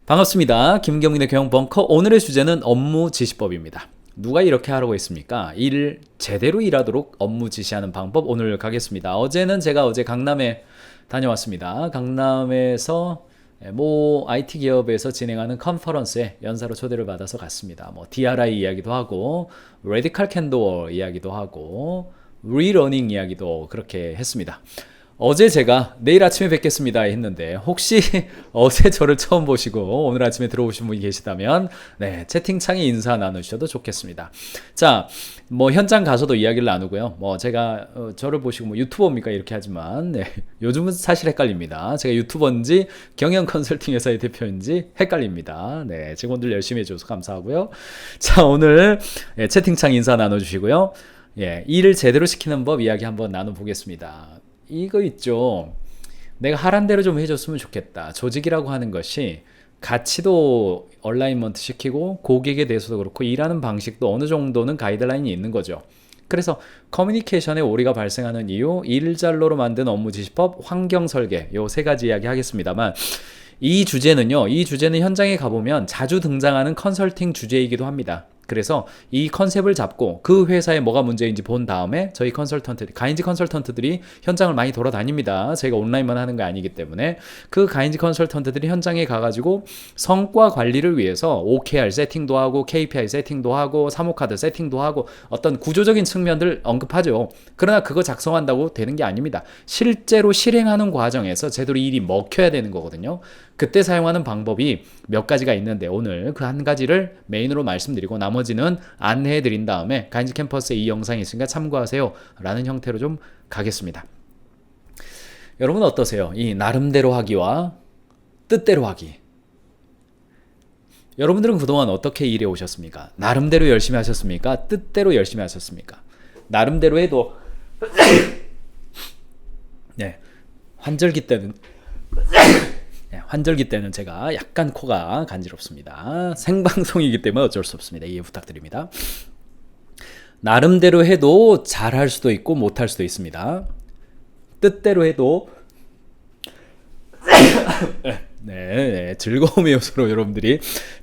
반갑습니다. 김경민의 경영벙커. 오늘의 주제는 업무 지시법입니다. 누가 이렇게 하라고 했습니까? 일을 제대로 일하도록 업무 지시하는 방법 오늘 가겠습니다. 제가 어제 강남에 다녀왔습니다. 강남에서 모 IT 기업에서 진행하는 컨퍼런스에 연사로 초대를 받아서 갔습니다. DRI 이야기도 하고 레디컬 캔도어 이야기도 하고 리러닝 이야기도 그렇게 했습니다. 어제 제가 내일 아침에 뵙겠습니다 했는데 혹시 어제 저를 처음 보시고 오늘 아침에 들어오신 분이 계시다면 채팅창에 인사 나누셔도 좋겠습니다. 자, 현장 가서도 이야기를 나누고요. 제가 저를 보시고 유튜버입니까 이렇게 하지만 요즘은 사실 헷갈립니다. 제가 유튜버인지 경영 컨설팅 회사의 대표인지 헷갈립니다. 직원들 열심히 해줘서 감사하고요. 자, 오늘 채팅창 인사 나눠주시고요. 일을 제대로 시키는 법 이야기 한번 나눠보겠습니다. 이거 있죠. 내가 하란 대로 좀 해줬으면 좋겠다. 조직이라고 하는 것이 가치도 얼라이먼트 시키고 고객에 대해서도 그렇고 일하는 방식도 어느 정도는 가이드라인이 있는 거죠. 그래서 커뮤니케이션에 오리가 발생하는 이유, 일잘로로 만든 업무 지시법, 환경 설계 요 세 가지 이야기 하겠습니다만 이 주제는 현장에 가보면 자주 등장하는 컨설팅 주제이기도 합니다. 그래서 이 컨셉을 잡고 그 회사에 뭐가 문제인지 본 다음에 저희 가인지 컨설턴트들이 현장을 많이 돌아다닙니다. 저희가 온라인만 하는 게 아니기 때문에 그 가인지 컨설턴트들이 현장에 가가지고 성과 관리를 위해서 OKR 세팅도 하고 KPI 세팅도 하고 사무카드 세팅도 하고 어떤 구조적인 측면들 언급하죠. 그러나 그거 작성한다고 되는 게 아닙니다. 실제로 실행하는 과정에서 제대로 일이 먹혀야 되는 거거든요. 그때 사용하는 방법이 몇 가지가 있는데 오늘 그 한 가지를 메인으로 말씀드리고 나머지는 안내해 드린 다음에 가인지 캠퍼스에 이 영상이 있으니까 참고하세요 라는 형태로 좀 가겠습니다. 여러분 어떠세요? 이 나름대로 하기와 뜻대로 하기. 여러분들은 그동안 어떻게 일해 오셨습니까? 나름대로 열심히 하셨습니까? 뜻대로 열심히 하셨습니까? 나름대로 해도 환절기 때는 제가 약간 코가 간지럽습니다. 생방송이기 때문에 어쩔 수 없습니다. 이해 부탁드립니다. 나름대로 해도 잘할 수도 있고 못할 수도 있습니다. 뜻대로 해도 즐거움의 요소로 여러분들이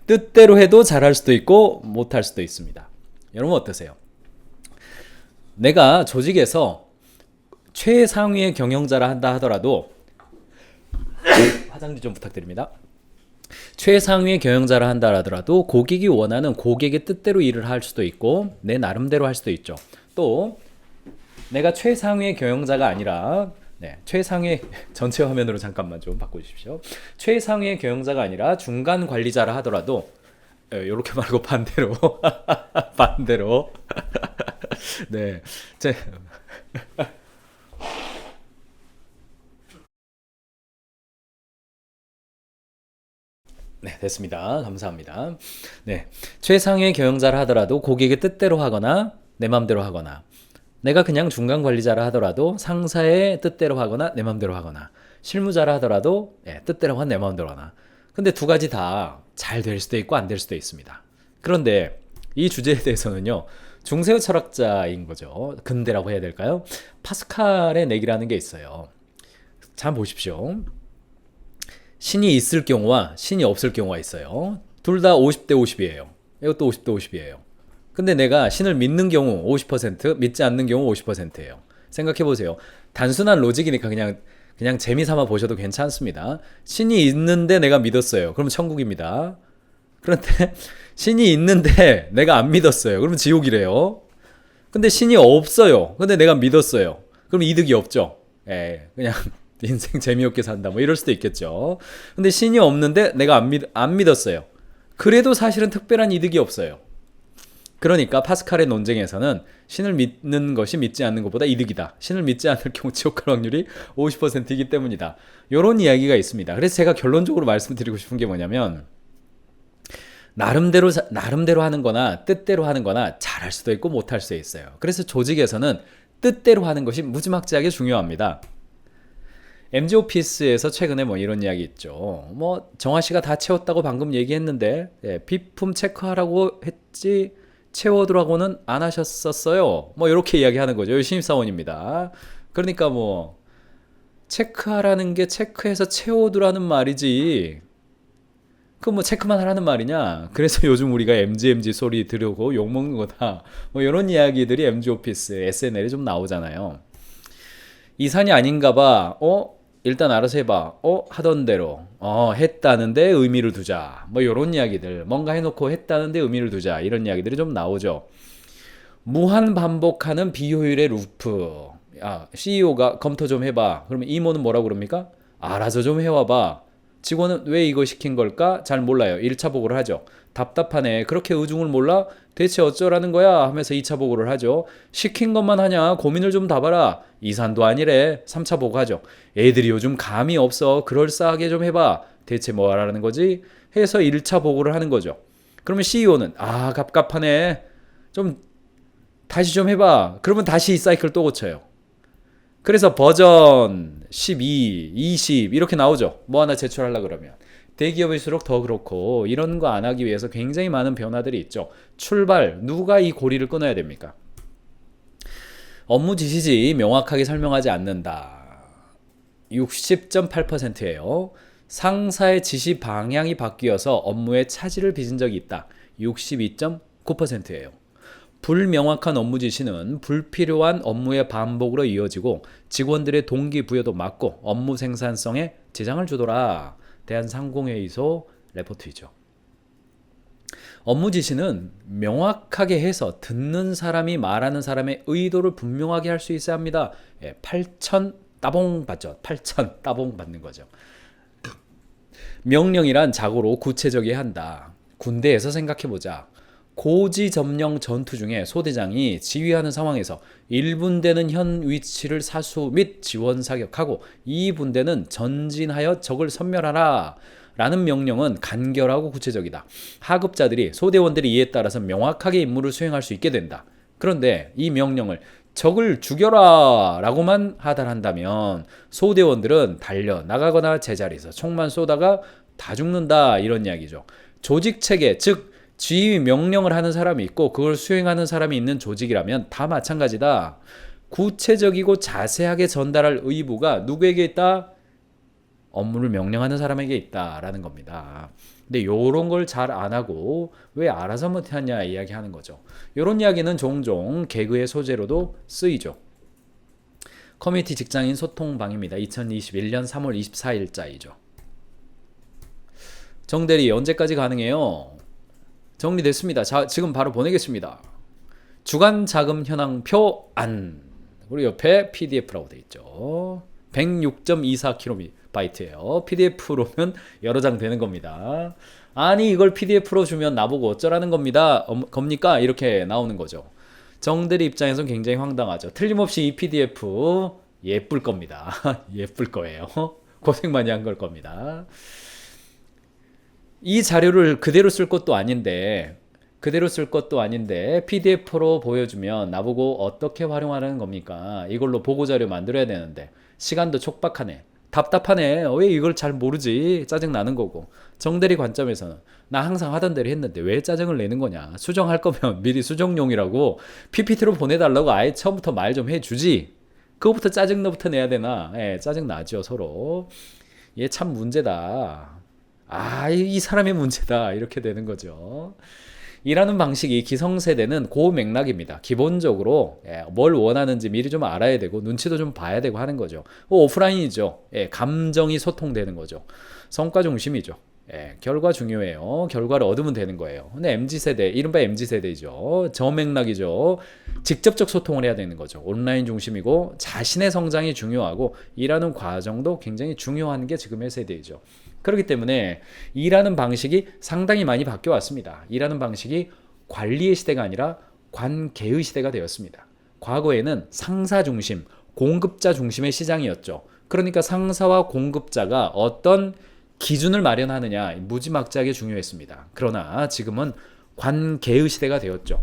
뜻대로 해도 잘할 수도 있고 못할 수도 있습니다. 여러분 어떠세요? 내가 조직에서 최상위의 경영자라 한다 하더라도 화장지 좀 부탁드립니다. 최상위의 경영자라 한다 하더라도 고객이 원하는 고객의 뜻대로 일을 할 수도 있고 내 나름대로 할 수도 있죠. 또 내가 최상위의 경영자가 아니라 최상위 전체 화면으로 잠깐만 좀 바꿔주십시오. 최상위의 경영자가 아니라 중간 관리자라 하더라도 이렇게 말고 반대로 반대로 됐습니다. 감사합니다. 최상의 경영자라 하더라도 고객의 뜻대로 하거나 내 맘대로 하거나 내가 그냥 중간 관리자라 하더라도 상사의 뜻대로 하거나 내 맘대로 하거나 실무자라 하더라도 뜻대로 하거나 내 맘대로 하거나 근데 두 가지 다 잘 될 수도 있고 안 될 수도 있습니다. 그런데 이 주제에 대해서는요. 중세의 철학자인 거죠. 근대라고 해야 될까요? 파스칼의 내기라는 게 있어요. 잘 보십시오. 신이 있을 경우와 신이 없을 경우가 있어요. 둘 다 50대 50이에요. 이것도 50대 50이에요. 근데 내가 신을 믿는 경우 50%, 믿지 않는 경우 50%예요. 생각해보세요. 단순한 로직이니까 그냥 재미삼아 보셔도 괜찮습니다. 신이 있는데 내가 믿었어요. 그러면 천국입니다. 그런데 신이 있는데 내가 안 믿었어요. 그러면 지옥이래요. 근데 신이 없어요. 근데 내가 믿었어요. 그럼 이득이 없죠. 그냥 인생 재미없게 산다 이럴 수도 있겠죠. 근데 신이 없는데 내가 안 믿었어요. 그래도 사실은 특별한 이득이 없어요. 그러니까 파스칼의 논쟁에서는 신을 믿는 것이 믿지 않는 것보다 이득이다. 신을 믿지 않을 경우 지옥 갈 확률이 50%이기 때문이다. 이런 이야기가 있습니다. 그래서 제가 결론적으로 말씀드리고 싶은 게 뭐냐면 나름대로 하는 거나 뜻대로 하는 거나 잘할 수도 있고 못할 수도 있어요. 그래서 조직에서는 뜻대로 하는 것이 무지막지하게 중요합니다. MG오피스에서 최근에 이런 이야기 있죠. 정화 씨가 다 채웠다고 방금 얘기했는데 비품 체크하라고 했지 채워두라고는 안 하셨었어요. 이렇게 이야기하는 거죠. 신입사원입니다. 그러니까 체크하라는 게 체크해서 채워두라는 말이지 그 뭐 체크만 하라는 말이냐? 그래서 요즘 우리가 MG 소리 들으고 욕먹는 거다. 뭐 이런 이야기들이 MG 오피스, SNL에 좀 나오잖아요. 이 산이 아닌가 봐. 일단 알아서 해봐. 하던 대로. 했다는데 의미를 두자. 뭐 이런 이야기들. 뭔가 해놓고 했다는데 의미를 두자. 이런 이야기들이 좀 나오죠. 무한 반복하는 비효율의 루프. CEO가 검토 좀 해봐. 그러면 이모는 뭐라고 그럽니까? 알아서 좀 해와봐. 직원은 왜 이거 시킨 걸까? 잘 몰라요. 1차 보고를 하죠. 답답하네. 그렇게 의중을 몰라? 대체 어쩌라는 거야? 하면서 2차 보고를 하죠. 시킨 것만 하냐? 고민을 좀 다봐라. 이산도 아니래. 3차 보고 하죠. 애들이 요즘 감이 없어. 그럴싸하게 좀 해봐. 대체 뭐 하라는 거지? 해서 1차 보고를 하는 거죠. 그러면 CEO는 갑갑하네. 좀 다시 좀 해봐. 그러면 다시 이 사이클 또 고쳐요. 그래서 버전 12, 20 이렇게 나오죠. 뭐 하나 제출하려고 그러면. 대기업일수록 더 그렇고 이런 거 안 하기 위해서 굉장히 많은 변화들이 있죠. 출발, 누가 이 고리를 끊어야 됩니까? 업무 지시지 명확하게 설명하지 않는다. 60.8%예요. 상사의 지시 방향이 바뀌어서 업무에 차질을 빚은 적이 있다. 62.9%예요. 불명확한 업무 지시는 불필요한 업무의 반복으로 이어지고 직원들의 동기부여도 막고 업무 생산성에 지장을 주더라. 대한상공회의소 레포트이죠. 업무 지시는 명확하게 해서 듣는 사람이 말하는 사람의 의도를 분명하게 할 수 있어야 합니다. 8천 따봉 받죠. 8천 따봉 받는 거죠. 명령이란 자고로 구체적이어야 한다. 군대에서 생각해보자. 고지점령 전투 중에 소대장이 지휘하는 상황에서 1분대는 현 위치를 사수 및 지원 사격하고 2분대는 전진하여 적을 섬멸하라 라는 명령은 간결하고 구체적이다. 하급자들이 소대원들의 이해에 따라서 명확하게 임무를 수행할 수 있게 된다. 그런데 이 명령을 적을 죽여라 라고만 하달한다면 소대원들은 달려나가거나 제자리에서 총만 쏘다가 다 죽는다 이런 이야기죠. 조직체계 즉 지휘 명령을 하는 사람이 있고 그걸 수행하는 사람이 있는 조직이라면 다 마찬가지다. 구체적이고 자세하게 전달할 의무가 누구에게 있다? 업무를 명령하는 사람에게 있다라는 겁니다. 근데 이런 걸 잘 안 하고 왜 알아서 못하냐 이야기하는 거죠. 이런 이야기는 종종 개그의 소재로도 쓰이죠. 커뮤니티 직장인 소통방입니다. 2021년 3월 24일자이죠. 정대리 언제까지 가능해요? 정리됐습니다. 자, 지금 바로 보내겠습니다. 주간 자금 현황표 안. 그리고 옆에 PDF라고 되어 있죠. 106.24kb예요. PDF로면 여러 장 되는 겁니다. 아니 이걸 PDF로 주면 나보고 어쩌라는 겁니까? 이렇게 나오는 거죠. 정대리 입장에서는 굉장히 황당하죠. 틀림없이 이 PDF 예쁠 겁니다. 예쁠 거예요. 고생 많이 한 걸 겁니다. 이 자료를 그대로 쓸 것도 아닌데 PDF로 보여주면 나보고 어떻게 활용하라는 겁니까? 이걸로 보고자료 만들어야 되는데 시간도 촉박하네. 답답하네. 왜 이걸 잘 모르지? 짜증나는 거고. 정대리 관점에서는 나 항상 하던 대로 했는데 왜 짜증을 내는 거냐? 수정할 거면 미리 수정용이라고 PPT로 보내달라고 아예 처음부터 말 좀 해주지. 그거부터 짜증부터 내야 되나? 짜증나죠 서로. 얘 참 문제다. 이 사람의 문제다. 이렇게 되는 거죠. 일하는 방식이 기성세대는 그 맥락입니다. 기본적으로 뭘 원하는지 미리 좀 알아야 되고 눈치도 좀 봐야 되고 하는 거죠. 오프라인이죠. 감정이 소통되는 거죠. 성과 중심이죠. 결과 중요해요. 결과를 얻으면 되는 거예요. 근데 MZ세대, 이른바 MZ세대죠. 저 맥락이죠. 직접적 소통을 해야 되는 거죠. 온라인 중심이고 자신의 성장이 중요하고 일하는 과정도 굉장히 중요한 게 지금의 세대이죠. 그렇기 때문에 일하는 방식이 상당히 많이 바뀌어 왔습니다. 일하는 방식이 관리의 시대가 아니라 관계의 시대가 되었습니다. 과거에는 상사 중심, 공급자 중심의 시장이었죠. 그러니까 상사와 공급자가 어떤 기준을 마련하느냐 무지막지하게 중요했습니다. 그러나 지금은 관계의 시대가 되었죠.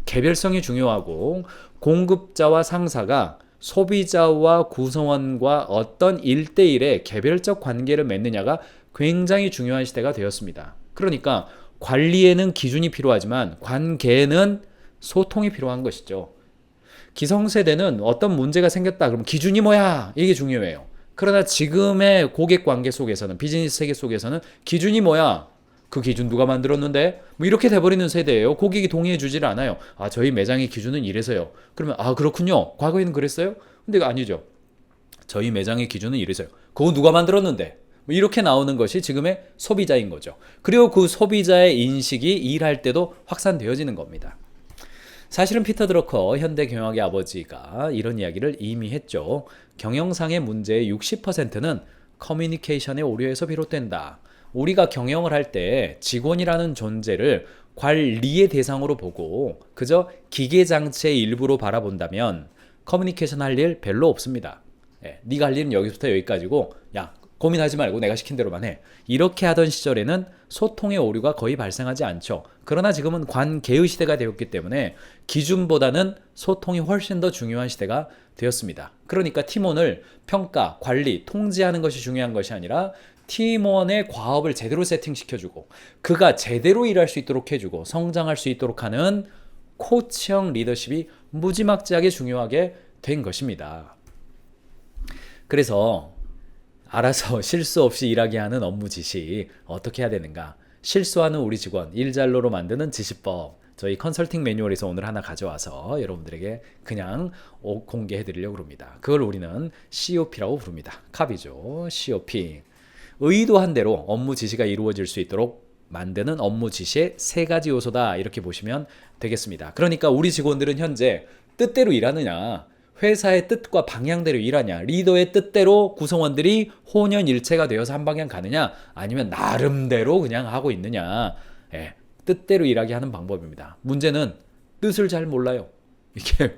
개별성이 중요하고 공급자와 상사가 소비자와 구성원과 어떤 1대1의 개별적 관계를 맺느냐가 굉장히 중요한 시대가 되었습니다. 그러니까 관리에는 기준이 필요하지만 관계에는 소통이 필요한 것이죠. 기성세대는 어떤 문제가 생겼다 그러면 기준이 뭐야? 이게 중요해요. 그러나 지금의 고객 관계 속에서는 비즈니스 세계 속에서는 기준이 뭐야? 그 기준 누가 만들었는데? 뭐 이렇게 돼버리는 세대예요. 고객이 동의해 주지를 않아요. 아, 저희 매장의 기준은 이래서요. 그러면 아, 그렇군요. 과거에는 그랬어요? 근데 아니죠. 저희 매장의 기준은 이래서요. 그거 누가 만들었는데? 뭐 이렇게 나오는 것이 지금의 소비자인 거죠. 그리고 그 소비자의 인식이 일할 때도 확산되어지는 겁니다. 사실은 피터 드러커 현대 경영학의 아버지가 이런 이야기를 이미 했죠. 경영상의 문제의 60%는 커뮤니케이션의 오류에서 비롯된다. 우리가 경영을 할 때 직원이라는 존재를 관리의 대상으로 보고 그저 기계 장치의 일부로 바라본다면 커뮤니케이션 할 일 별로 없습니다. 네가 할 일은 여기서부터 여기까지고 야, 고민하지 말고 내가 시킨 대로만 해. 이렇게 하던 시절에는 소통의 오류가 거의 발생하지 않죠. 그러나 지금은 관계의 시대가 되었기 때문에 기준보다는 소통이 훨씬 더 중요한 시대가 되었습니다. 그러니까 팀원을 평가, 관리, 통제하는 것이 중요한 것이 아니라 팀원의 과업을 제대로 세팅시켜주고 그가 제대로 일할 수 있도록 해주고 성장할 수 있도록 하는 코치형 리더십이 무지막지하게 중요하게 된 것입니다. 그래서 알아서 실수 없이 일하게 하는 업무 지시 어떻게 해야 되는가? 실수하는 우리 직원 일잘로로 만드는 지시법 저희 컨설팅 매뉴얼에서 오늘 하나 가져와서 여러분들에게 그냥 공개해 드리려고 합니다. 그걸 우리는 COP라고 부릅니다. 캅이죠. COP. 의도한 대로 업무 지시가 이루어질 수 있도록 만드는 업무 지시의 3가지 요소다 이렇게 보시면 되겠습니다. 그러니까 우리 직원들은 현재 뜻대로 일하느냐 회사의 뜻과 방향대로 일하냐 리더의 뜻대로 구성원들이 혼연일체가 되어서 한 방향 가느냐 아니면 나름대로 그냥 하고 있느냐 뜻대로 일하게 하는 방법입니다. 문제는 뜻을 잘 몰라요. 이게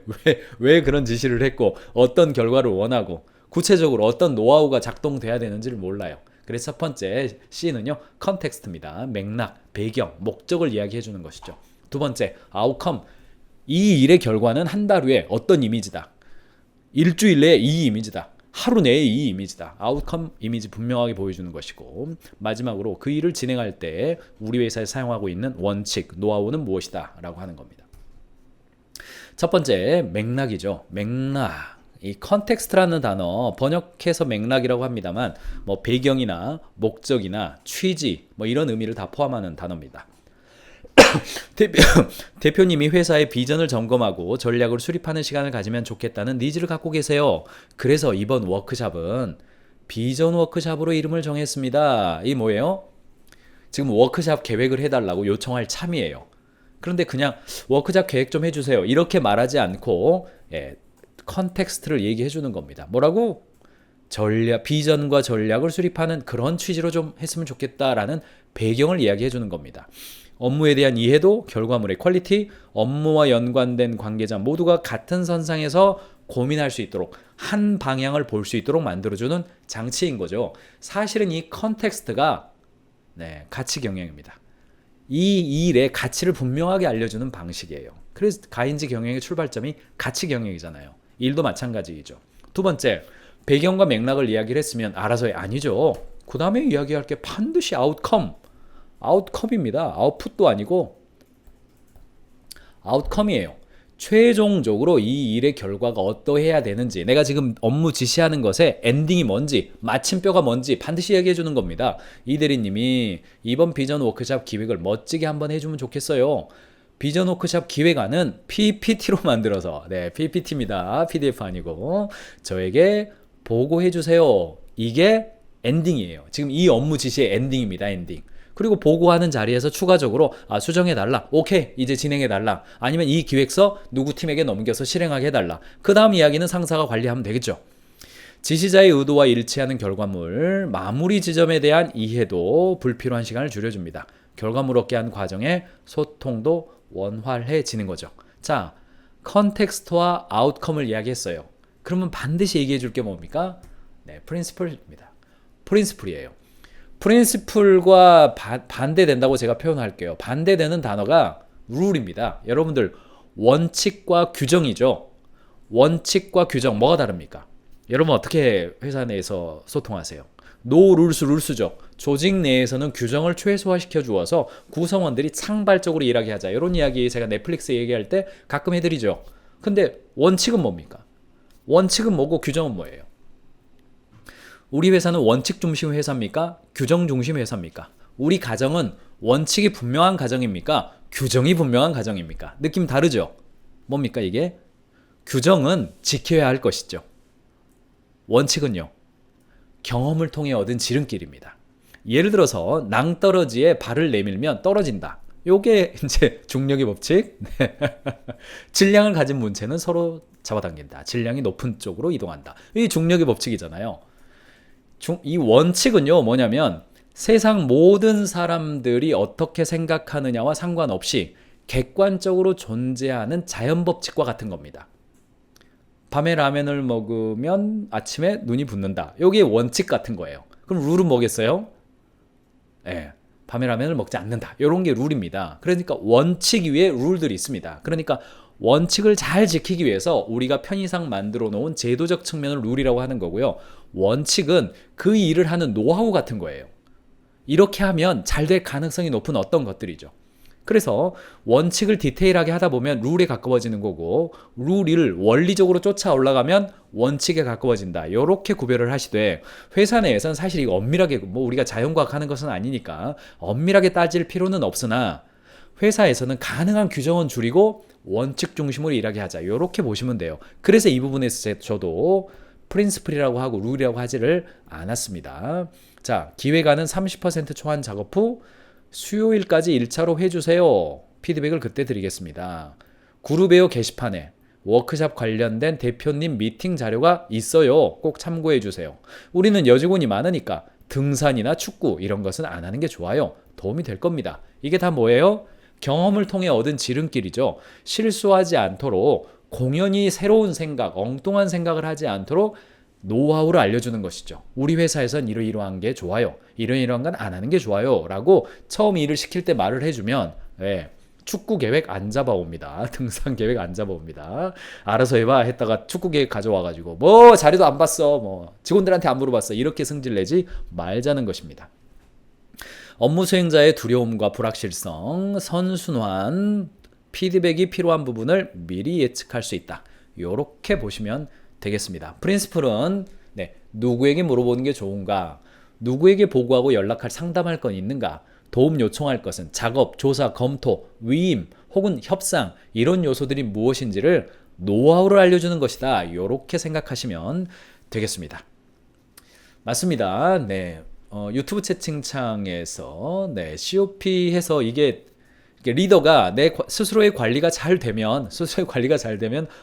왜 그런 지시를 했고 어떤 결과를 원하고 구체적으로 어떤 노하우가 작동돼야 되는지를 몰라요. 그래서 첫 번째 C는요 컨텍스트입니다. 맥락, 배경, 목적을 이야기해 주는 것이죠. 두 번째 아웃컴 이 일의 결과는 한 달 후에 어떤 이미지다. 일주일 내에 이 이미지다. 하루 내에 이 이미지다. 아웃컴 이미지 분명하게 보여주는 것이고 마지막으로 그 일을 진행할 때 우리 회사에 사용하고 있는 원칙, 노하우는 무엇이다 라고 하는 겁니다. 첫 번째 맥락이죠. 맥락. 이 컨텍스트라는 단어 번역해서 맥락이라고 합니다만 뭐 배경이나 목적이나 취지 뭐 이런 의미를 다 포함하는 단어입니다. 대표님이 회사의 비전을 점검하고 전략을 수립하는 시간을 가지면 좋겠다는 니즈를 갖고 계세요. 그래서 이번 워크샵은 비전 워크샵으로 이름을 정했습니다. 이 뭐예요? 지금 워크샵 계획을 해달라고 요청할 참이에요. 그런데 그냥 워크샵 계획 좀 해주세요. 이렇게 말하지 않고 컨텍스트를 얘기해 주는 겁니다. 뭐라고? 비전과 전략을 수립하는 그런 취지로 좀 했으면 좋겠다라는 배경을 이야기해 주는 겁니다. 업무에 대한 이해도, 결과물의 퀄리티, 업무와 연관된 관계자 모두가 같은 선상에서 고민할 수 있도록 한 방향을 볼 수 있도록 만들어주는 장치인 거죠. 사실은 이 컨텍스트가 가치 경영입니다. 이 일의 가치를 분명하게 알려주는 방식이에요. 그래서 가인지 경영의 출발점이 가치 경영이잖아요. 일도 마찬가지이죠. 두 번째, 배경과 맥락을 이야기를 했으면 알아서 아니죠. 그 다음에 이야기할 게 반드시 아웃컴입니다. 아웃풋도 아니고 아웃컴이에요. 최종적으로 이 일의 결과가 어떠해야 되는지 내가 지금 업무 지시하는 것의 엔딩이 뭔지 마침표가 뭔지 반드시 얘기해 주는 겁니다. 이 대리님이 이번 비전 워크샵 기획을 멋지게 한번 해주면 좋겠어요. 비전 워크샵 기획안은 PPT로 만들어서 PPT입니다. PDF 아니고 저에게 보고해 주세요. 이게 엔딩이에요. 지금 이 업무 지시의 엔딩입니다. 엔딩. 그리고 보고하는 자리에서 추가적으로 수정해달라. 오케이 이제 진행해달라. 아니면 이 기획서 누구 팀에게 넘겨서 실행하게 해달라. 그 다음 이야기는 상사가 관리하면 되겠죠. 지시자의 의도와 일치하는 결과물, 마무리 지점에 대한 이해도 불필요한 시간을 줄여줍니다. 결과물 얻게 한 과정에 소통도 원활해지는 거죠. 자, 컨텍스트와 아웃컴을 이야기했어요. 그러면 반드시 얘기해 줄 게 뭡니까? 프린시플입니다. 프린시플이에요. 프린시플과 반대된다고 제가 표현할게요. 반대되는 단어가 룰입니다. 여러분들 원칙과 규정이죠. 원칙과 규정 뭐가 다릅니까? 여러분 어떻게 회사 내에서 소통하세요? 노 룰스 룰스죠. 조직 내에서는 규정을 최소화시켜 주어서 구성원들이 창발적으로 일하게 하자. 이런 이야기 제가 넷플릭스 얘기할 때 가끔 해드리죠. 근데 원칙은 뭡니까? 원칙은 뭐고 규정은 뭐예요? 우리 회사는 원칙 중심 회사입니까? 규정 중심 회사입니까? 우리 가정은 원칙이 분명한 가정입니까? 규정이 분명한 가정입니까? 느낌 다르죠? 뭡니까 이게? 규정은 지켜야 할 것이죠. 원칙은요, 경험을 통해 얻은 지름길입니다. 예를 들어서 낭떠러지에 발을 내밀면 떨어진다. 요게 이제 중력의 법칙. 네. 질량을 가진 물체는 서로 잡아당긴다. 질량이 높은 쪽으로 이동한다. 이 중력의 법칙이잖아요. 이 원칙은요, 뭐냐면 세상 모든 사람들이 어떻게 생각하느냐와 상관없이 객관적으로 존재하는 자연 법칙과 같은 겁니다. 밤에 라면을 먹으면 아침에 눈이 붓는다. 이게 원칙 같은 거예요. 그럼 룰은 뭐겠어요? 예, 밤에 라면을 먹지 않는다. 이런 게 룰입니다. 그러니까 원칙 위에 룰들이 있습니다. 그러니까 원칙을 잘 지키기 위해서 우리가 편의상 만들어 놓은 제도적 측면을 룰이라고 하는 거고요. 원칙은 그 일을 하는 노하우 같은 거예요. 이렇게 하면 잘 될 가능성이 높은 어떤 것들이죠. 그래서 원칙을 디테일하게 하다 보면 룰에 가까워지는 거고, 룰을 원리적으로 쫓아 올라가면 원칙에 가까워진다. 이렇게 구별을 하시되, 회사 내에서는 사실 이거 엄밀하게 뭐 우리가 자연과학 하는 것은 아니니까 엄밀하게 따질 필요는 없으나, 회사에서는 가능한 규정은 줄이고 원칙 중심으로 일하게 하자. 이렇게 보시면 돼요. 그래서 이 부분에서 저도 프린스플이라고 하고 룰이라고 하지를 않았습니다. 자, 기획안은 30% 초안 작업 후 수요일까지 1차로 해주세요. 피드백을 그때 드리겠습니다. 그룹웨어 게시판에 워크샵 관련된 대표님 미팅 자료가 있어요. 꼭 참고해 주세요. 우리는 여직원이 많으니까 등산이나 축구 이런 것은 안 하는 게 좋아요. 도움이 될 겁니다. 이게 다 뭐예요? 경험을 통해 얻은 지름길이죠. 실수하지 않도록, 공연히 새로운 생각, 엉뚱한 생각을 하지 않도록 노하우를 알려주는 것이죠. 우리 회사에선 이러이러한 게 좋아요. 이러이러한 건 안 하는 게 좋아요. 라고 처음 일을 시킬 때 말을 해주면, 예, 축구 계획 안 잡아옵니다. 등산 계획 안 잡아옵니다. 알아서 해봐 했다가 축구 계획 가져와가지고 뭐 자료도 안 봤어, 뭐 직원들한테 안 물어봤어, 이렇게 승질내지 말자는 것입니다. 업무 수행자의 두려움과 불확실성, 선순환, 피드백이 필요한 부분을 미리 예측할 수 있다. 이렇게 보시면 되겠습니다. 프린시플은 누구에게 물어보는 게 좋은가, 누구에게 보고하고 연락할 상담할 건 있는가, 도움 요청할 것은 작업, 조사, 검토, 위임 혹은 협상, 이런 요소들이 무엇인지를 노하우를 알려주는 것이다. 이렇게 생각하시면 되겠습니다. 맞습니다. 네. 유튜브 채팅창에서 COP 해서 이게 리더가 내 스스로의 관리가 잘 되면,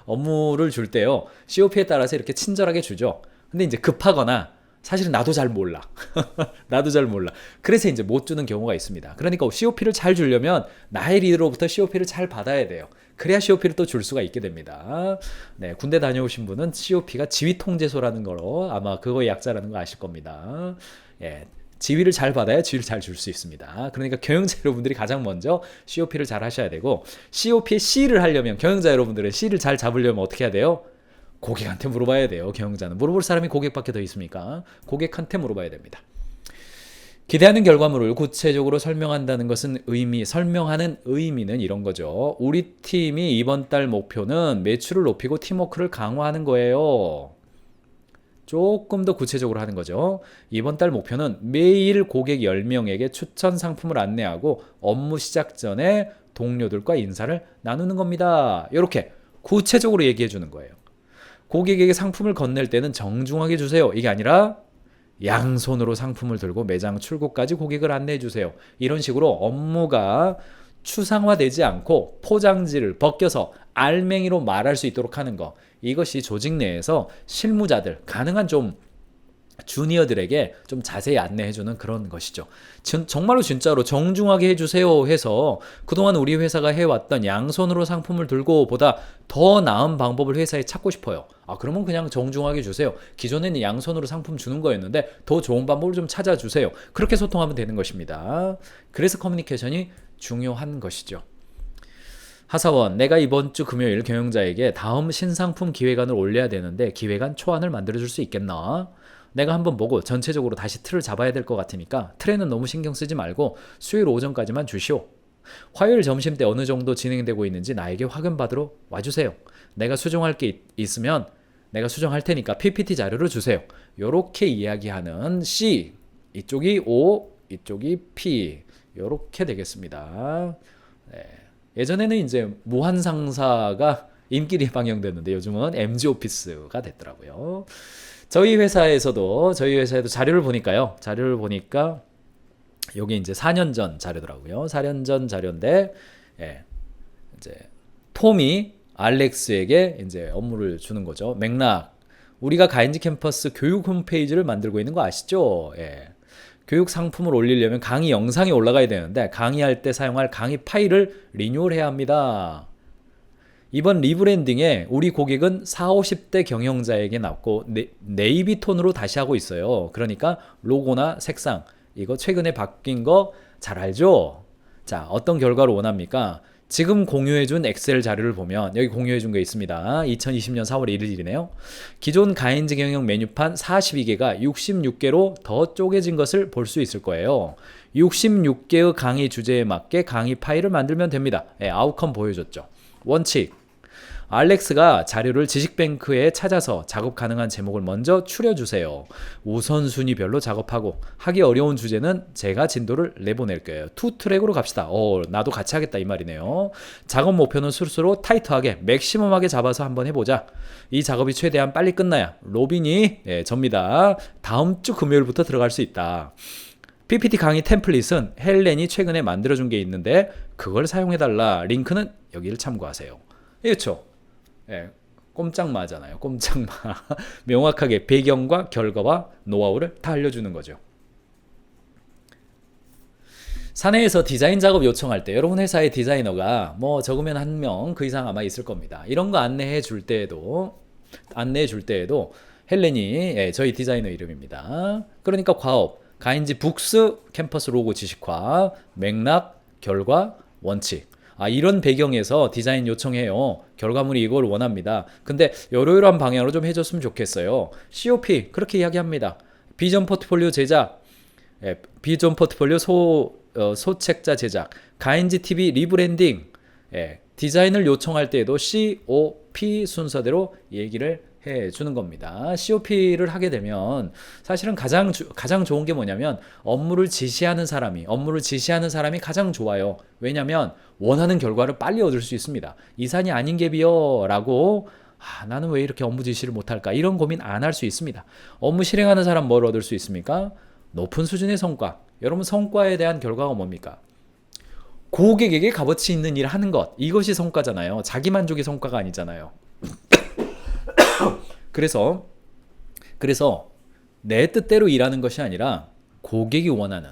업무를 줄 때요, COP에 따라서 이렇게 친절하게 주죠. 근데 이제 급하거나 사실은 나도 잘 몰라. 나도 잘 몰라. 그래서 이제 못 주는 경우가 있습니다. 그러니까 COP를 잘 주려면 나의 리더로부터 COP를 잘 받아야 돼요. 그래야 COP를 또 줄 수가 있게 됩니다. 네, 군대 다녀오신 분은 COP가 지휘통제소라는 거로 아마 그거의 약자라는 거 아실 겁니다. 예, 지휘를 잘 받아야 지휘를 잘 줄 수 있습니다. 그러니까 경영자 여러분들이 가장 먼저 COP를 잘 하셔야 되고, COP의 C를 하려면, 경영자 여러분들은 C를 잘 잡으려면 어떻게 해야 돼요? 고객한테 물어봐야 돼요. 경영자는 물어볼 사람이 고객밖에 더 있습니까? 고객한테 물어봐야 됩니다. 기대하는 결과물을 구체적으로 설명한다는 것은 설명하는 의미는 이런 거죠. 우리 팀이 이번 달 목표는 매출을 높이고 팀워크를 강화하는 거예요. 조금 더 구체적으로 하는 거죠. 이번 달 목표는 매일 고객 10명에게 추천 상품을 안내하고 업무 시작 전에 동료들과 인사를 나누는 겁니다. 이렇게 구체적으로 얘기해 주는 거예요. 고객에게 상품을 건넬 때는 정중하게 주세요. 이게 아니라 양손으로 상품을 들고 매장 출구까지 고객을 안내해 주세요. 이런 식으로 업무가 추상화되지 않고 포장지를 벗겨서 알맹이로 말할 수 있도록 하는 거, 이것이 조직 내에서 실무자들, 가능한 좀 주니어들에게 좀 자세히 안내해주는 그런 것이죠. 정말로 진짜로 정중하게 해주세요 해서 그동안 우리 회사가 해왔던 양손으로 상품을 들고 보다 더 나은 방법을 회사에 찾고 싶어요. 그러면 그냥 정중하게 주세요. 기존에는 양손으로 상품 주는 거였는데 더 좋은 방법을 좀 찾아주세요. 그렇게 소통하면 되는 것입니다. 그래서 커뮤니케이션이 중요한 것이죠. 하사원, 내가 이번 주 금요일 경영자에게 다음 신상품 기획안을 올려야 되는데 기획안 초안을 만들어줄 수 있겠나? 내가 한번 보고 전체적으로 다시 틀을 잡아야 될 것 같으니까 틀에는 너무 신경 쓰지 말고 수요일 오전까지만 주시오. 화요일 점심 때 어느 정도 진행되고 있는지 나에게 확인 받으러 와주세요. 내가 수정할 게 있으면 내가 수정할 테니까 PPT 자료를 주세요. 이렇게 이야기하는 C, 이쪽이 O, 이쪽이 P, 요렇게 되겠습니다. 네. 예전에는 이제 무한상사가 인기리 방영됐는데 요즘은 MG오피스가 됐더라고요. 저희 회사에도 자료를 보니까요. 자료를 보니까 요게 이제 4년 전 자료더라고요. 4년 전 자료인데, 예, 이제 톰이 알렉스에게 이제 업무를 주는 거죠. 맥락. 우리가 가인지 캠퍼스 교육 홈페이지를 만들고 있는 거 아시죠? 예. 교육 상품을 올리려면 강의 영상이 올라가야 되는데 강의할 때 사용할 강의 파일을 리뉴얼해야 합니다. 이번 리브랜딩에 우리 고객은 40, 50대 경영자에게 납고 네이비 톤으로 다시 하고 있어요. 그러니까 로고나 색상 이거 최근에 바뀐 거 잘 알죠? 자, 어떤 결과를 원합니까? 지금 공유해준 엑셀 자료를 보면 여기 공유해준 게 있습니다. 2020년 4월 1일이네요. 기존 가인지 경영 메뉴판 42개가 66개로 더 쪼개진 것을 볼 수 있을 거예요. 66개의 강의 주제에 맞게 강의 파일을 만들면 됩니다. 네, 아웃컴 보여줬죠. 원칙. 알렉스가 자료를 지식뱅크에 찾아서 작업 가능한 제목을 먼저 추려주세요. 우선순위별로 작업하고 하기 어려운 주제는 제가 진도를 내보낼 거예요. 투 트랙으로 갑시다. 나도 같이 하겠다 이 말이네요. 작업 목표는 스스로 타이트하게 맥시멈하게 잡아서 한번 해보자. 이 작업이 최대한 빨리 끝나야 로빈이 접니다. 다음 주 금요일부터 들어갈 수 있다. PPT 강의 템플릿은 헬렌이 최근에 만들어준 게 있는데 그걸 사용해달라. 링크는 여기를 참고하세요. 그렇죠? 예, 꼼짝마잖아요. 꼼짝마. 명확하게 배경과 결과와 노하우를 다 알려주는 거죠. 사내에서 디자인 작업 요청할 때 여러분 회사의 디자이너가 뭐 적으면 1명 그 이상 아마 있을 겁니다. 이런 거 안내해 줄 때에도 헬렌이 저희 디자이너 이름입니다. 그러니까 과업, 가인지 북스 캠퍼스 로고 지식화, 맥락, 결과, 원칙. 이런 배경에서 디자인 요청해요. 결과물이 이걸 원합니다. 근데 이러이러한 방향으로 좀 해줬으면 좋겠어요. COP 그렇게 이야기합니다. 비전 포트폴리오 제작, 비전 포트폴리오 소책자 제작, 가인지 TV 리브랜딩, 디자인을 요청할 때에도 COP 순서대로 얘기를 해주는 겁니다. COP를 하게 되면 사실은 가장 좋은 게 뭐냐면 업무를 지시하는 사람이 가장 좋아요. 왜냐하면 원하는 결과를 빨리 얻을 수 있습니다. 이산이 아닌 게 비어 라고 나는 왜 이렇게 업무 지시를 못할까 이런 고민 안 할 수 있습니다. 업무 실행하는 사람 뭘 얻을 수 있습니까? 높은 수준의 성과. 여러분 성과에 대한 결과가 뭡니까? 고객에게 값어치 있는 일을 하는 것. 이것이 성과잖아요. 자기만족이 성과가 아니잖아요. 그래서 내 뜻대로 일하는 것이 아니라 고객이 원하는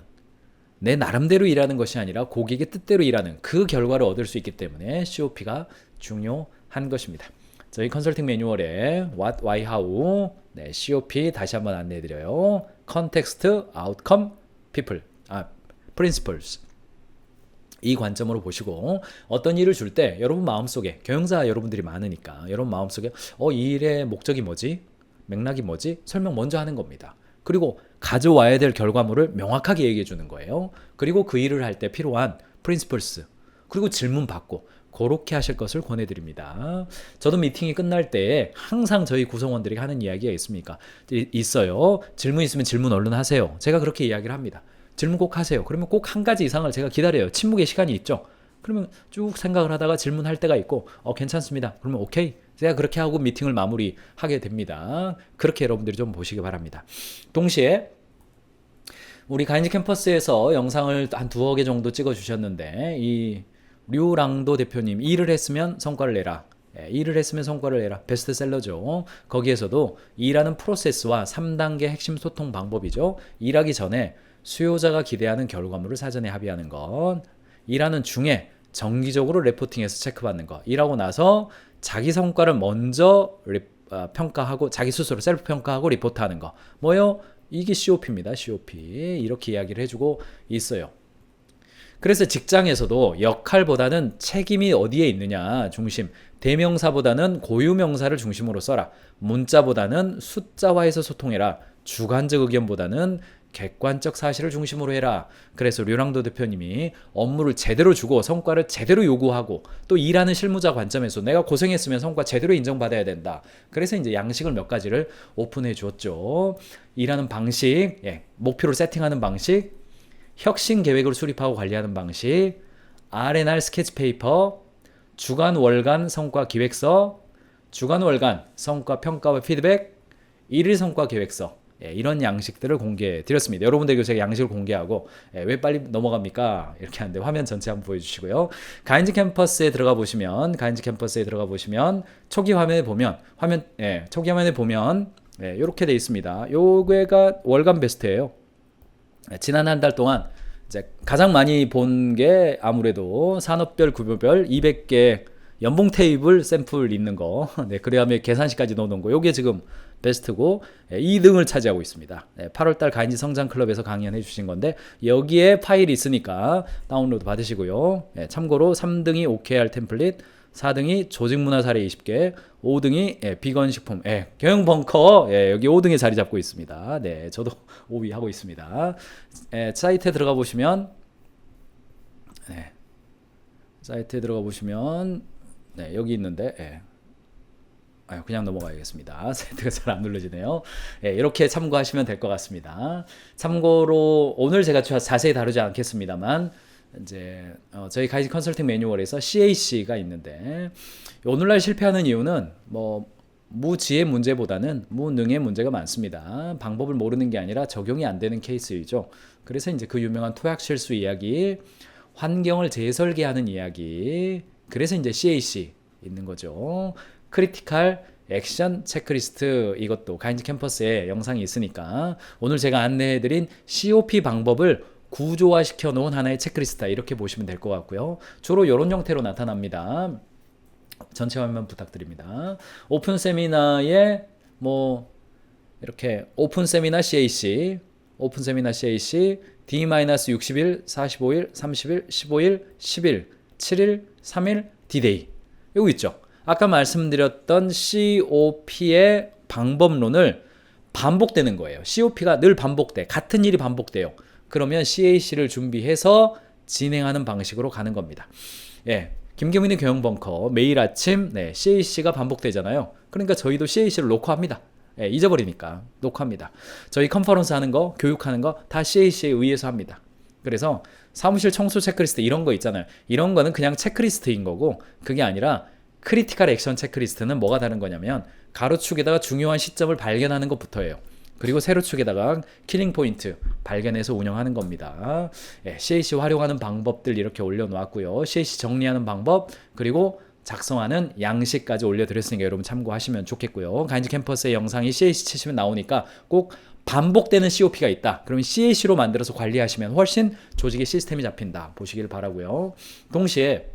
내 나름대로 일하는 것이 아니라 고객의 뜻대로 일하는 그 결과를 얻을 수 있기 때문에 COP가 중요한 것입니다. 저희 컨설팅 매뉴얼에 What, Why, How COP 다시 한번 안내해드려요. Context, Outcome, People, Principles 이 관점으로 보시고 어떤 일을 줄 때 여러분 마음속에 경영자 여러분들이 많으니까 여러분 마음속에 이 일의 목적이 뭐지? 맥락이 뭐지? 설명 먼저 하는 겁니다. 그리고 가져와야 될 결과물을 명확하게 얘기해 주는 거예요. 그리고 그 일을 할 때 필요한 principles 그리고 질문 받고 그렇게 하실 것을 권해드립니다. 저도 미팅이 끝날 때 항상 저희 구성원들이 하는 이야기가 있어요. 질문 있으면 질문 얼른 하세요. 제가 그렇게 이야기를 합니다. 질문 꼭 하세요. 그러면 꼭 한 가지 이상을 제가 기다려요. 침묵의 시간이 있죠. 그러면 쭉 생각을 하다가 질문할 때가 있고 괜찮습니다. 그러면 오케이. 제가 그렇게 하고 미팅을 마무리하게 됩니다. 그렇게 여러분들이 좀 보시기 바랍니다. 동시에 우리 가인지 캠퍼스에서 영상을 한 2개 정도 찍어주셨는데 이 류랑도 대표님 일을 했으면 성과를 내라. 일을 했으면 성과를 내라. 베스트셀러죠. 거기에서도 일하는 프로세스와 3단계 핵심 소통 방법이죠. 일하기 전에 수요자가 기대하는 결과물을 사전에 합의하는 것, 일하는 중에 정기적으로 레포팅해서 체크받는 것, 일하고 나서 자기 성과를 먼저 평가하고 자기 스스로 셀프 평가하고 리포트하는 거. 뭐요? 이게 COP입니다. COP 이렇게 이야기를 해주고 있어요. 그래서 직장에서도 역할보다는 책임이 어디에 있느냐 중심, 대명사보다는 고유명사를 중심으로 써라. 문자보다는 숫자화해서 소통해라. 주관적 의견보다는 객관적 사실을 중심으로 해라. 그래서 류랑도 대표님이 업무를 제대로 주고 성과를 제대로 요구하고 또 일하는 실무자 관점에서 내가 고생했으면 성과 제대로 인정받아야 된다. 그래서 이제 양식을 몇 가지를 오픈해 주었죠. 일하는 방식, 목표를 세팅하는 방식, 혁신 계획을 수립하고 관리하는 방식, R&R 스케치 페이퍼, 주간 월간 성과 기획서, 주간 월간 성과 평가와 피드백, 일일 성과 계획서, 이런 양식들을 공개해 드렸습니다. 여러분들에게 제가 양식을 공개하고 왜 빨리 넘어갑니까? 이렇게 하는데 화면 전체 한번 보여주시고요. 가인즈 캠퍼스에 들어가 보시면 초기 화면에 보면 초기 화면에 보면 이렇게 돼 있습니다. 요게가 월간 베스트예요. 지난 한 달 동안 이제 가장 많이 본 게 아무래도 산업별 구조별 200개 연봉 테이블 샘플 있는 거, 그 다음에 계산식까지 넣어놓은 거, 요게 지금 베스트고 2등을 차지하고 있습니다. 8월달 가인지 성장클럽에서 강연해 주신 건데 여기에 파일이 있으니까 다운로드 받으시고요. 참고로 3등이 OKR 템플릿, 4등이 조직문화 사례 20개, 5등이 비건 식품, 경영 벙커, 여기 5등에 자리 잡고 있습니다. 네, 저도 5위 하고 있습니다. 사이트에 들어가 보시면, 여기 있는데, 그냥 넘어가야겠습니다. 사이트가 잘 안 눌러지네요. 이렇게 참고하시면 될 것 같습니다. 참고로 오늘 제가 자세히 다루지 않겠습니다만, 이제 저희 가이드 컨설팅 매뉴얼에서 CAC가 있는데 오늘날 실패하는 이유는 무지의 문제보다는 무능의 문제가 많습니다. 방법을 모르는 게 아니라 적용이 안 되는 케이스이죠. 그래서 이제 그 유명한 토약 실수 이야기, 환경을 재설계하는 이야기, 그래서 이제 CAC 있는 거죠. 크리티컬 액션 체크리스트, 이것도 가인즈 캠퍼스에 영상이 있으니까 오늘 제가 안내해드린 COP 방법을 구조화시켜 놓은 하나의 체크리스트다, 이렇게 보시면 될 것 같고요. 주로 이런 형태로 나타납니다. 전체 화면 부탁드립니다. 오픈 세미나에 이렇게 오픈 세미나 CAC, D-60일, 45일, 30일, 15일, 10일, 7일, 3일, D-Day. 여기 있죠. 아까 말씀드렸던 COP의 방법론을 반복되는 거예요. COP가 늘 반복돼. 같은 일이 반복돼요. 그러면 CAC를 준비해서 진행하는 방식으로 가는 겁니다. 김경민의 경영 벙커 매일 아침 CAC가 반복되잖아요. 그러니까 저희도 CAC를 녹화합니다. 잊어버리니까 녹화합니다. 저희 컨퍼런스 하는 거, 교육하는 거 다 CAC에 의해서 합니다. 그래서 사무실 청소 체크리스트 이런 거 있잖아요. 이런 거는 그냥 체크리스트인 거고, 그게 아니라 크리티컬 액션 체크리스트는 뭐가 다른 거냐면 가로축에다가 중요한 시점을 발견하는 것부터예요. 그리고 세로축에다가 킬링 포인트 발견해서 운영하는 겁니다. CAC 활용하는 방법들 이렇게 올려놓았고요. CAC 정리하는 방법, 그리고 작성하는 양식까지 올려드렸으니까 여러분 참고하시면 좋겠고요. 가인즈 캠퍼스의 영상이 CAC 치시면 나오니까 꼭 반복되는 COP가 있다. 그러면 CAC로 만들어서 관리하시면 훨씬 조직의 시스템이 잡힌다. 보시길 바라고요. 동시에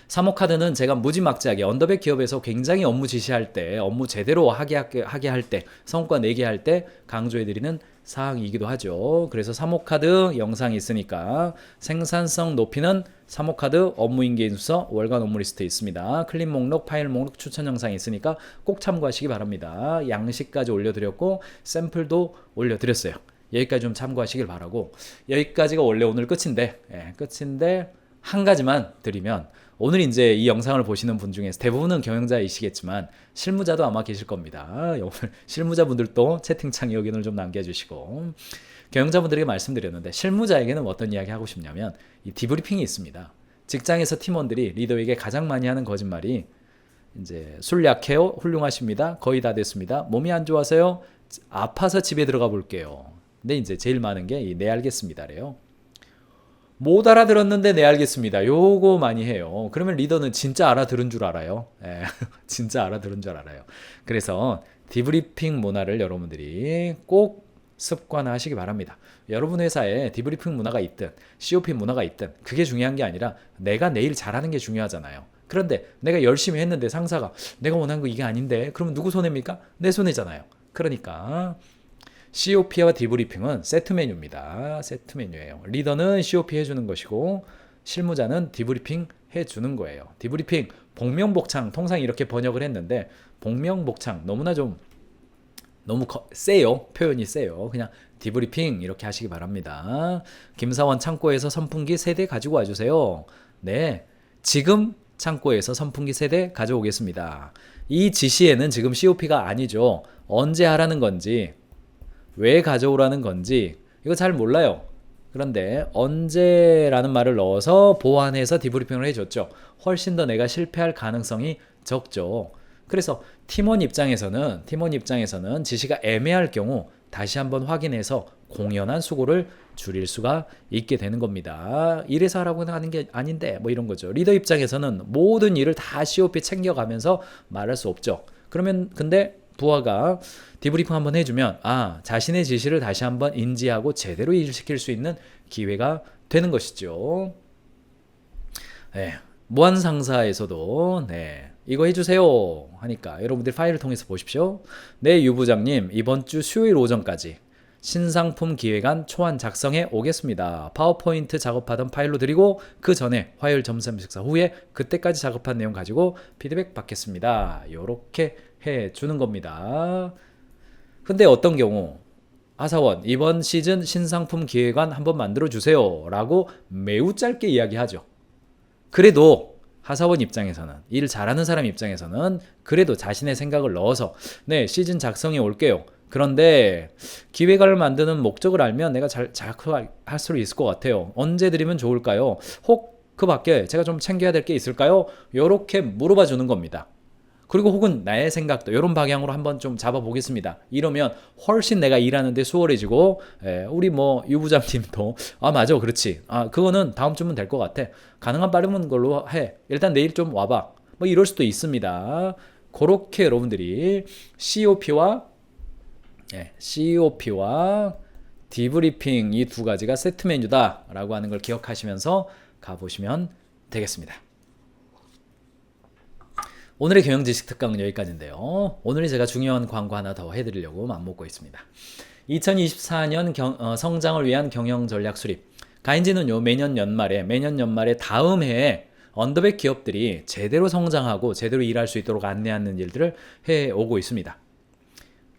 사모카드는 제가 무지막지하게 언더백 기업에서 굉장히 업무 지시할 때, 업무 제대로 하게 할 때, 성과 내게 할 때 강조해드리는 사항이기도 하죠. 그래서 사모카드 영상이 있으니까 생산성 높이는 사모카드 업무 인계인수서 월간 업무 리스트 있습니다. 클립 목록, 파일 목록, 추천 영상이 있으니까 꼭 참고하시기 바랍니다. 양식까지 올려드렸고 샘플도 올려드렸어요. 여기까지 좀 참고하시길 바라고, 여기까지가 원래 오늘 끝인데 한 가지만 드리면, 오늘 이제 이 영상을 보시는 분 중에서 대부분은 경영자이시겠지만 실무자도 아마 계실 겁니다. 오늘 실무자분들도 채팅창에 여기는 좀 남겨주시고, 경영자분들에게 말씀드렸는데 실무자에게는 어떤 이야기 하고 싶냐면 이 디브리핑이 있습니다. 직장에서 팀원들이 리더에게 가장 많이 하는 거짓말이 이제 술 약해요, 훌륭하십니다, 거의 다 됐습니다, 몸이 안 좋아서요, 아파서 집에 들어가 볼게요. 근데 이제 제일 많은 게 이 네 알겠습니다래요. 못 알아들었는데 네 알겠습니다, 요거 많이 해요. 그러면 리더는 진짜 알아들은 줄 알아요. 진짜 알아들은 줄 알아요. 그래서 디브리핑 문화를 여러분들이 꼭 습관화하시기 바랍니다. 여러분 회사에 디브리핑 문화가 있든 COP 문화가 있든 그게 중요한 게 아니라 내가 내일 잘하는 게 중요하잖아요. 그런데 내가 열심히 했는데 상사가 내가 원하는 거 이게 아닌데, 그러면 누구 손해입니까? 내 손해잖아요. 그러니까 COP와 디브리핑은 세트 메뉴입니다. 세트 메뉴예요. 리더는 COP 해주는 것이고 실무자는 디브리핑 해주는 거예요. 디브리핑, 복명복창, 통상 이렇게 번역을 했는데 복명복창 너무나 좀 너무 세요. 표현이 세요. 그냥 디브리핑 이렇게 하시기 바랍니다. 김사원 창고에서 선풍기 3대 가지고 와주세요. 네, 지금 창고에서 선풍기 3대 가져오겠습니다. 이 지시에는 지금 COP가 아니죠. 언제 하라는 건지, 왜 가져오라는 건지 이거 잘 몰라요. 그런데 언제라는 말을 넣어서 보완해서 디브리핑을 해줬죠. 훨씬 더 내가 실패할 가능성이 적죠. 그래서 팀원 입장에서는 지시가 애매할 경우 다시 한번 확인해서 공연한 수고를 줄일 수가 있게 되는 겁니다. 이래서 하라고 하는 게 아닌데 뭐 이런 거죠. 리더 입장에서는 모든 일을 다 COP 챙겨가면서 말할 수 없죠. 그러면 근데 부하가 디브리핑 한번 해주면 자신의 지시를 다시 한번 인지하고 제대로 일시킬 수 있는 기회가 되는 것이죠. 네, 무한 상사에서도 이거 해주세요 하니까 여러분들 파일을 통해서 보십시오. 네, 유 부장님 이번 주 수요일 오전까지 신상품 기획안 초안 작성해 오겠습니다. 파워포인트 작업하던 파일로 드리고 그 전에 화요일 점심 식사 후에 그때까지 작업한 내용 가지고 피드백 받겠습니다. 요렇게 해주는 겁니다. 근데 어떤 경우 하사원 이번 시즌 신상품 기획안 한번 만들어주세요 라고 매우 짧게 이야기하죠. 그래도 하사원 입장에서는 일 잘하는 사람 입장에서는 그래도 자신의 생각을 넣어서 시즌 작성해 올게요. 그런데 기획안을 만드는 목적을 알면 내가 잘 할 수 있을 것 같아요. 언제 드리면 좋을까요? 혹 그 밖에 제가 좀 챙겨야 될 게 있을까요? 이렇게 물어봐 주는 겁니다. 그리고 혹은 나의 생각도 이런 방향으로 한번 좀 잡아보겠습니다. 이러면 훨씬 내가 일하는데 수월해지고 우리 유 부장님도 맞아 그렇지 그거는 다음 주면 될 것 같아. 가능한 빠른 걸로 해. 일단 내일 좀 와봐. 이럴 수도 있습니다. 그렇게 여러분들이 COP와 디브리핑 이 두 가지가 세트 메뉴다 라고 하는 걸 기억하시면서 가보시면 되겠습니다. 오늘의 경영지식 특강은 여기까지인데요. 오늘 제가 중요한 광고 하나 더 해드리려고 맘먹고 있습니다. 2024년 성장을 위한 경영 전략 수립. 가인지는요 매년 연말에 다음 해에 언더백 기업들이 제대로 성장하고 제대로 일할 수 있도록 안내하는 일들을 해오고 있습니다.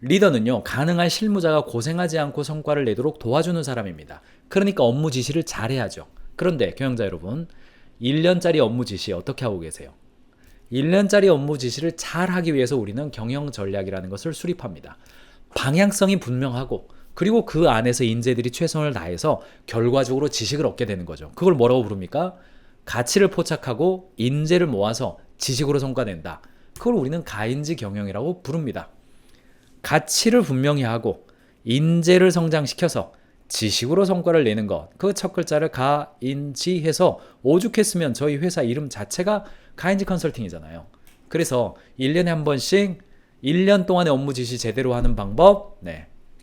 리더는요 가능한 실무자가 고생하지 않고 성과를 내도록 도와주는 사람입니다. 그러니까 업무 지시를 잘해야죠. 그런데 경영자 여러분 1년짜리 업무 지시 어떻게 하고 계세요? 1년짜리 업무 지시를 잘 하기 위해서 우리는 경영 전략이라는 것을 수립합니다. 방향성이 분명하고 그리고 그 안에서 인재들이 최선을 다해서 결과적으로 지식을 얻게 되는 거죠. 그걸 뭐라고 부릅니까? 가치를 포착하고 인재를 모아서 지식으로 성과낸다. 그걸 우리는 가인지 경영이라고 부릅니다. 가치를 분명히 하고 인재를 성장시켜서 지식으로 성과를 내는 것. 그 첫 글자를 가인지 해서 오죽했으면 저희 회사 이름 자체가 가인지 컨설팅이잖아요. 그래서 1년에 한 번씩 1년 동안의 업무 지시 제대로 하는 방법,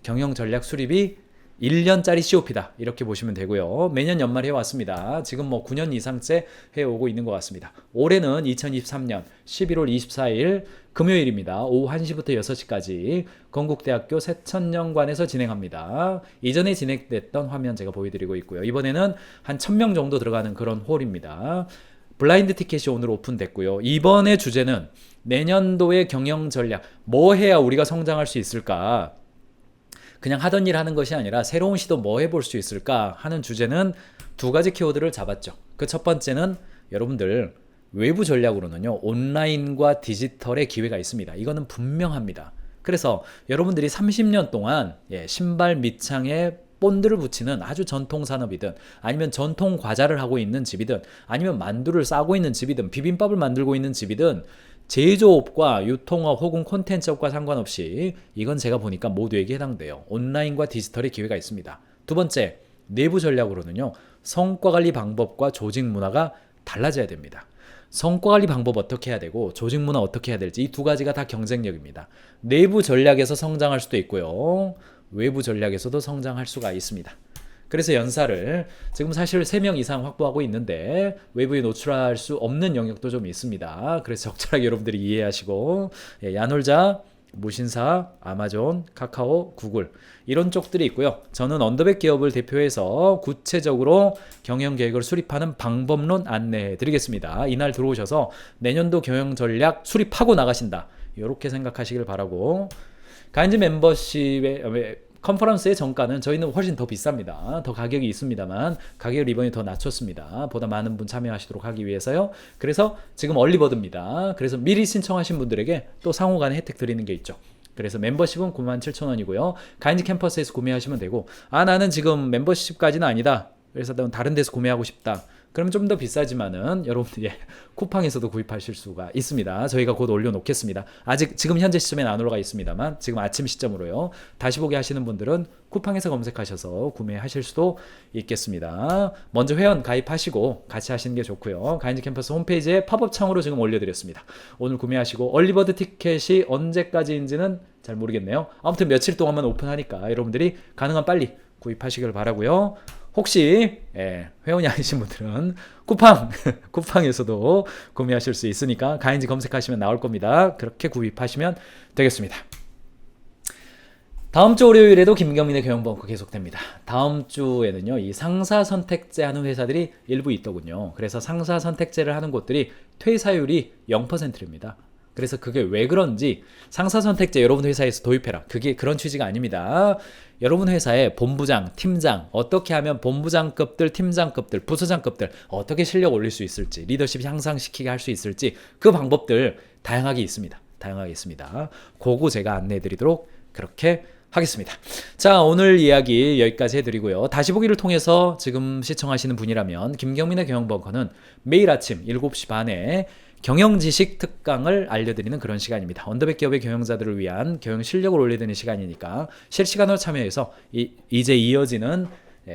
경영 전략 수립이 1년짜리 COP다. 이렇게 보시면 되고요. 매년 연말에 해왔습니다. 지금 9년 이상째 해오고 있는 것 같습니다. 올해는 2023년 11월 24일 금요일입니다. 오후 1시부터 6시까지 건국대학교 세천년관에서 진행합니다. 이전에 진행됐던 화면 제가 보여드리고 있고요. 이번에는 한 1000명 정도 들어가는 그런 홀입니다. 블라인드 티켓이 오늘 오픈됐고요. 이번에 주제는 내년도의 경영 전략, 뭐 해야 우리가 성장할 수 있을까? 그냥 하던 일 하는 것이 아니라 새로운 시도 뭐 해볼 수 있을까 하는 주제는 두 가지 키워드를 잡았죠. 그 첫 번째는 여러분들 외부 전략으로는요 온라인과 디지털의 기회가 있습니다. 이거는 분명합니다. 그래서 여러분들이 30년 동안 신발 밑창에 본드를 붙이는 아주 전통 산업이든 아니면 전통 과자를 하고 있는 집이든 아니면 만두를 싸고 있는 집이든 비빔밥을 만들고 있는 집이든 제조업과 유통업 혹은 콘텐츠업과 상관없이 이건 제가 보니까 모두에게 해당돼요. 온라인과 디지털의 기회가 있습니다. 두 번째, 내부 전략으로는요. 성과관리 방법과 조직 문화가 달라져야 됩니다. 성과관리 방법 어떻게 해야 되고 조직 문화 어떻게 해야 될지 이 두 가지가 다 경쟁력입니다. 내부 전략에서 성장할 수도 있고요. 외부 전략에서도 성장할 수가 있습니다. 그래서 연사를 지금 사실 3명 이상 확보하고 있는데 외부에 노출할 수 없는 영역도 좀 있습니다. 그래서 적절하게 여러분들이 이해하시고 야놀자, 무신사, 아마존, 카카오, 구글 이런 쪽들이 있고요. 저는 언더백 기업을 대표해서 구체적으로 경영 계획을 수립하는 방법론 안내해 드리겠습니다. 이날 들어오셔서 내년도 경영 전략 수립하고 나가신다. 이렇게 생각하시길 바라고 가인지 멤버십의 컨퍼런스의 정가는 저희는 훨씬 더 비쌉니다. 더 가격이 있습니다만 가격을 이번에 더 낮췄습니다. 보다 많은 분 참여하시도록 하기 위해서요. 그래서 지금 얼리버드입니다. 그래서 미리 신청하신 분들에게 또 상호간에 혜택 드리는 게 있죠. 그래서 멤버십은 97,000원이고요. 가인지 캠퍼스에서 구매하시면 되고, 나는 지금 멤버십까지는 아니다. 그래서 난 다른 데서 구매하고 싶다. 그럼 좀 더 비싸지만은 여러분들 쿠팡에서도 구입하실 수가 있습니다. 저희가 곧 올려놓겠습니다. 아직 지금 현재 시점에는 안 올라가 있습니다만 지금 아침 시점으로요. 다시 보기 하시는 분들은 쿠팡에서 검색하셔서 구매하실 수도 있겠습니다. 먼저 회원 가입하시고 같이 하시는 게 좋고요. 가인지 캠퍼스 홈페이지에 팝업 창으로 지금 올려드렸습니다. 오늘 구매하시고 얼리버드 티켓이 언제까지인지는 잘 모르겠네요. 아무튼 며칠 동안만 오픈하니까 여러분들이 가능한 빨리 구입하시길 바라고요. 혹시 회원이 아니신 분들은 쿠팡에서도 구매하실 수 있으니까 가인지 검색하시면 나올 겁니다. 그렇게 구입하시면 되겠습니다. 다음 주 월요일에도 김경민의 경영벙커 계속됩니다. 다음 주에는요, 이 상사 선택제 하는 회사들이 일부 있더군요. 그래서 상사 선택제를 하는 곳들이 퇴사율이 0%입니다. 그래서 그게 왜 그런지 상사 선택제 여러분 회사에서 도입해라. 그게 그런 취지가 아닙니다. 여러분 회사의 본부장, 팀장, 어떻게 하면 본부장급들, 팀장급들, 부서장급들 어떻게 실력 올릴 수 있을지, 리더십 향상시키게 할 수 있을지 그 방법들 다양하게 있습니다. 다양하게 있습니다. 그거 제가 안내해 드리도록 그렇게 하겠습니다. 자, 오늘 이야기 여기까지 해드리고요. 다시 보기를 통해서 지금 시청하시는 분이라면 김경민의 경영벙커는 매일 아침 7시 반에 경영지식 특강을 알려드리는 그런 시간입니다. 언더백 기업의 경영자들을 위한 경영 실력을 올려드리는 시간이니까 실시간으로 참여해서 이제 이어지는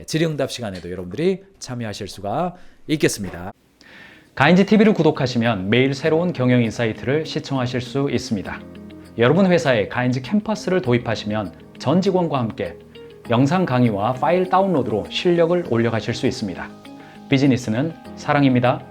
질의응답 시간에도 여러분들이 참여하실 수가 있겠습니다. 가인지 TV를 구독하시면 매일 새로운 경영 인사이트를 시청하실 수 있습니다. 여러분 회사에 가인지 캠퍼스를 도입하시면 전 직원과 함께 영상 강의와 파일 다운로드로 실력을 올려가실 수 있습니다. 비즈니스는 사랑입니다.